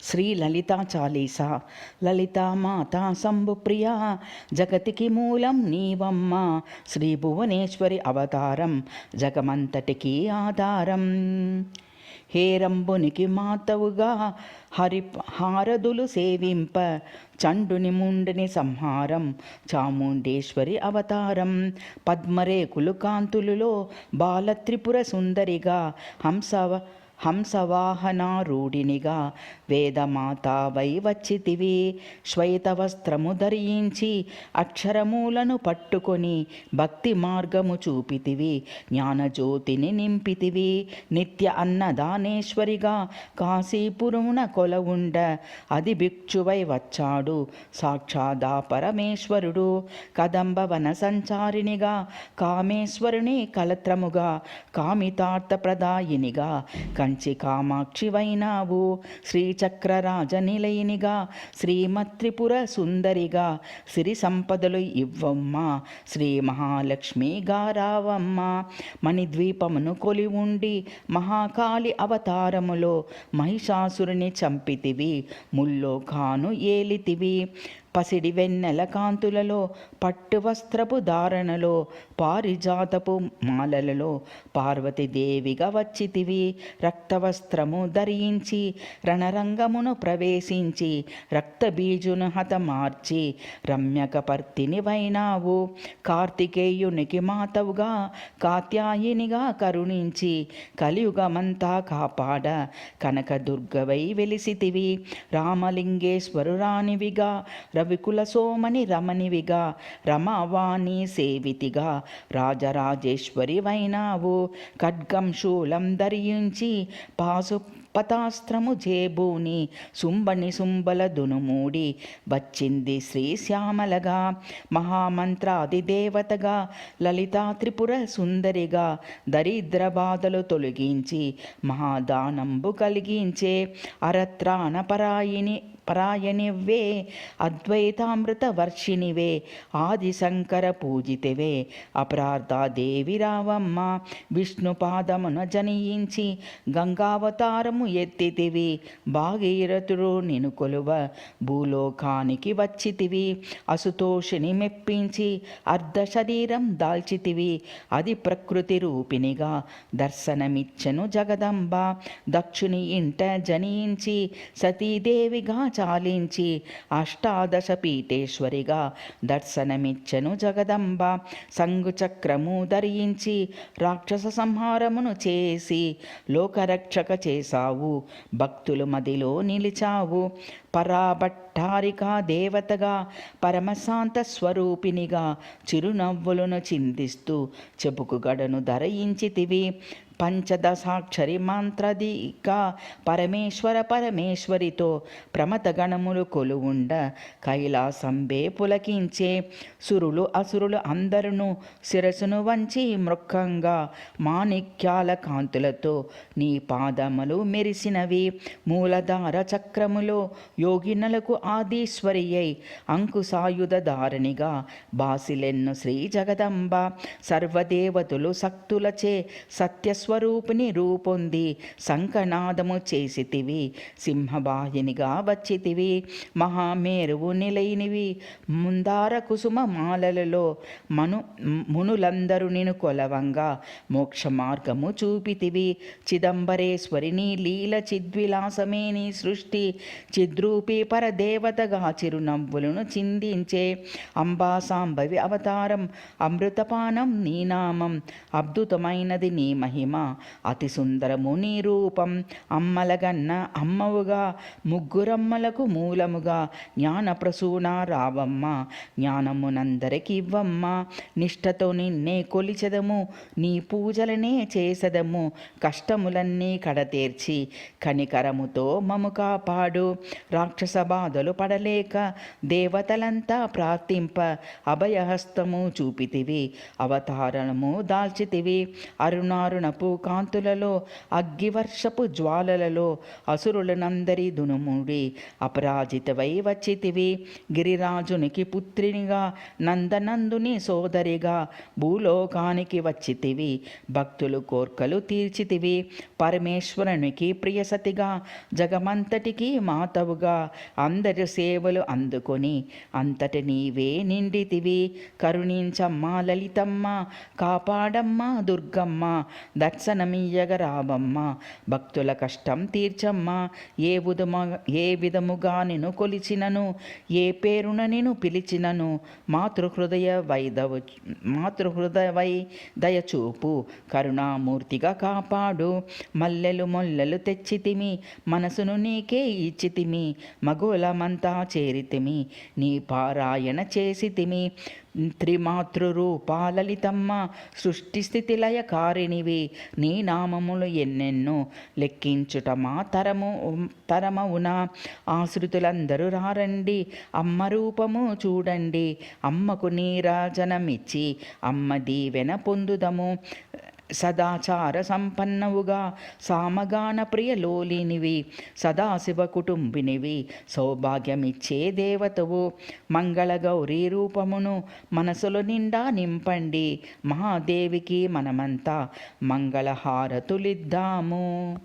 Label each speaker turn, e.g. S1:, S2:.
S1: శ్రీ లలితా చాలీసా. లలితా మాతా శంభుప్రియా జగతికి మూలం నీవమ్మ, శ్రీ భువనేశ్వరి అవతారం జగమంతటికి ఆధారం. హేరంబునికి మాతవుగా హారదులు సేవింప, చండుని ముండిని సంహారం చాముండేశ్వరి అవతారం. పద్మరేకులు కాంతులులో బాలత్రిపుర సుందరిగా, హంసవాహనారూఢినిగా వేదమాతావై వచ్చితివి. శ్వేతవస్త్రము ధరించి అక్షరమూలను పట్టుకొని భక్తి మార్గము చూపితివి. జ్ఞానజ్యోతిని నింపితివి. నిత్య అన్నదానేశ్వరిగా కాశీపురమున కొలవుండ, అది భిక్షువై వచ్చాడు సాక్షాదా పరమేశ్వరుడు. కదంబవన సంచారినిగా కామేశ్వరుని కలత్రముగా, కామితార్థప్రదాయినిగా కంచి కామాక్షివైనావు. శ్రీచక్రరాజ నిలయినిగా శ్రీమత్రిపుర సుందరిగా, సిరి సంపదలు ఇవ్వమ్మ శ్రీ మహాలక్ష్మి గారావమ్మ. మణిద్వీపమును కొలి ఉండి మహాకాళి అవతారములో మహిషాసురుని చంపితివి. ముల్లోకాను ఏలితివి. పసిడి వెన్నెల కాంతులలో పట్టు వస్త్రపు ధారణలో పారిజాతపు మాలలలో పార్వతీదేవిగా వచ్చితివి. రక్తవస్త్రము ధరించి రణరంగమును ప్రవేశించి రక్తబీజును హతమార్చి రమ్యకపర్తిని వైనావు. కార్తికేయునికి మాతవుగా కాత్యాయినిగా కరుణించి కలియుగమంతా కాపాడ కనకదుర్గవై వెలిసితివి. రామలింగేశ్వరురానివిగా రవికుల సోమని రమణివిగా రమావాణి సేవితిగా రాజరాజేశ్వరి వైనావు. ఖడ్గం శూలం ధరించి పాశుపతాస్త్రము జేబూని శుంభని శుంభల దునుమూడి వచ్చింది శ్రీశ్యామలగా. మహామంత్రాది దేవతగా లలితా త్రిపుర సుందరిగా దరిద్ర బాధలు తొలగించి మహాదానంబు కలిగించే అరత్రాణ పరాయణివే అద్వైతామృత వర్షిణివే ఆదిశంకర పూజితవే అపరాధాదేవి రావమ్మ. విష్ణు పాదమున జనించి గంగావతారము ఎత్తితివి. భాగీరథుడు నిను కొలువ భూలోకానికి వచ్చితివి. అసుతోషిని మెప్పించి అర్ధ శరీరం దాల్చితివి. అది ప్రకృతి రూపినిగా దర్శనమిచ్చెను జగదంబ. దక్షుని ఇంట జనించి సతీదేవిగా చాలించి అష్టాదశ పీఠేశ్వరిగా దర్శనమిచ్చెను జగదంబ. శంగుచక్రము ధరించి రాక్షస సంహారమును చేసి లోకరక్షక చేశావు. భక్తుల మదిలో నిలిచావు. పరాభట్టారికా దేవతగా పరమశాంత స్వరూపినిగా చిరునవ్వులను చిందిస్తూ చెబుకుగడను ధరించితివి. పంచదశాక్షరి మంత్రదిక పరమేశ్వరితో ప్రమథగణములు కొలువుండ కైలాసంబే పులకించే. సురులు అసురులు అందరును శిరసును వంచి మృక్కంగా మాణిక్యాల కాంతులతో నీ పాదములు మెరిసినవి. మూలధార చక్రములో యోగినులకు ఆదీశ్వరి అయి అంకుశాయుధ ధారణిగా బాసిలెన్ను శ్రీ జగదంబ. సర్వదేవతలు శక్తులచే సత్యస్వరూపిణి రూపొంది శంఖనాదము చేసితివి. సింహవాహినిగా వచ్చితివి. మహామేరువు నిలైనవి ముందార కుసుమ మాలలలో మునులందరూ నిను కొలవంగా మోక్ష మార్గము చూపితివి. చిదంబరేశ్వరిని లీల చిద్విలాసమే నీ సృష్టి. చిద్రూపి పరదేవతగా చిరునవ్వులను చిందించే అంబాసాంబవి అవతారం. అమృతపానం నీ నామం. అద్భుతమైనది నీ మహిమ. అతి సుందరము నీ రూపం. అమ్మలగన్న అమ్మవుగా ముగ్గురమ్మలకు మూలముగా జ్ఞానప్రసూన రావమ్మ. జ్ఞానమునందరికి ఇవ్వమ్మ. నిష్ఠతో నిన్నే కొలిచెదము. నీ పూజలనే చేసెదము. కష్టములన్నీ కడతీర్చి కనికరముతో మము కాపాడు. రాక్షస బాధలు పడలేక దేవతలంతా ప్రార్థింప అభయహస్తము చూపితివి. అవతారణము దాల్చితివి. అరుణారుణపు అగ్నివర్షపు కాంతులలో అగ్గివర్షపు జ్వాలలలో అసురులనందరి దునుముడి అపరాజితవై వచ్చితివి. గిరిరాజునికి పుత్రినిగా నందనందుని సోదరిగా భూలోకానికి వచ్చితివి. భక్తులు కోర్కలు తీర్చితివి. పరమేశ్వరునికి ప్రియసతిగా జగమంతటికి మాతవుగా అందరి సేవలు అందుకొని అంతటి నీవే నిండితివి. కరుణించమ్మా లలితమ్మ, కాపాడమ్మ దుర్గమ్మ, దర్శనమియ్యగ రావమ్మ, భక్తుల కష్టం తీర్చమ్మ. ఏ విధముగా నిన్ను కొలిచినను, ఏ పేరున నిన్ను పిలిచినను మాతృహృదయ వై దయచూపు. కరుణామూర్తిగా కాపాడు. మల్లెలు మొల్లెలు తెచ్చితిమి, మనసును నీకే ఇచ్చితిమి. మగులమంతా చేరితిమి, నీ పారాయణ చేసితిమి. త్రిమాతృరూపాలలితమ్మ, సృష్టి స్థితి లయకారిణివి. నీ నామములు ఎన్నెన్నో లెక్కించుట మా తరమవున. ఆశ్రితులందరూ రారండి, అమ్మ రూపము చూడండి. అమ్మకు నీరాజనమిచ్చి అమ్మ దీవెన పొందుదము. సదాచార సంపన్నవుగా సామగాన ప్రియలోలినివి, సదాశివ కుటుంబినివి, సౌభాగ్యమిచ్చే దేవతవు. మంగళగౌరీ రూపమును మనసులో నిండా నింపండి. మహాదేవికి మనమంతా మంగళహారతులిద్దాము.